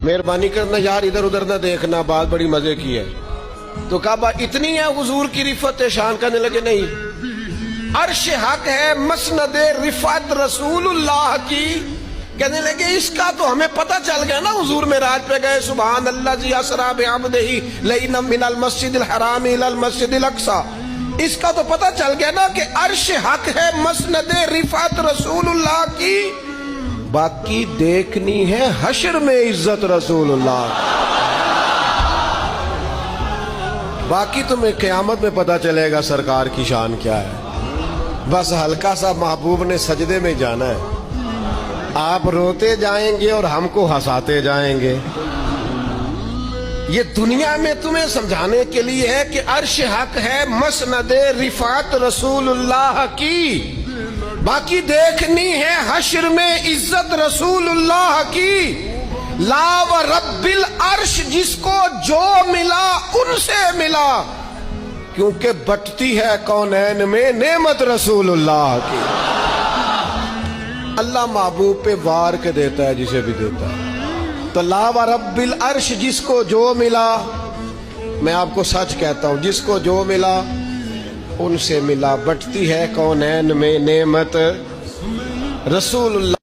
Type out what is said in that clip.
مہربانی کرنا یار ادھر ادھر نہ دیکھنا، بات بڑی مزے کی ہے۔ تو کعبہ اتنی ہے حضور کی رفعت شان کرنے لگے نہیں، عرش حق ہے مسند رفعت رسول اللہ کی، کہنے لگے اس کا تو ہمیں پتہ چل گیا نا، حضور معراج پہ گئے سبحان اللہ ذی اسریٰ بعبدہ لیلا من المسجد الحرام الی المسجد الاقصی، اس کا تو پتہ چل گیا نا کہ عرش حق ہے مسند رفعت رسول اللہ کی، باقی دیکھنی ہے حشر میں عزت رسول اللہ، باقی تمہیں قیامت میں پتہ چلے گا سرکار کی شان کیا ہے۔ بس ہلکا سا محبوب نے سجدے میں جانا ہے، آپ روتے جائیں گے اور ہم کو ہنساتے جائیں گے۔ یہ دنیا میں تمہیں سمجھانے کے لیے ہے کہ عرش حق ہے مسند رفعت رسول اللہ کی، باقی دیکھنی ہے حشر میں عزت رسول اللہ کی۔ لا و رب العرش جس کو جو ملا ان سے ملا، کیونکہ بٹتی ہے کونین میں نعمت رسول اللہ کی۔ اللہ محبوب پہ وار کے دیتا ہے جسے بھی دیتا ہے، تو لا و رب العرش جس کو جو ملا، میں آپ کو سچ کہتا ہوں جس کو جو ملا ان سے ملا، بٹتی ہے کونین میں نعمت رسول اللہ۔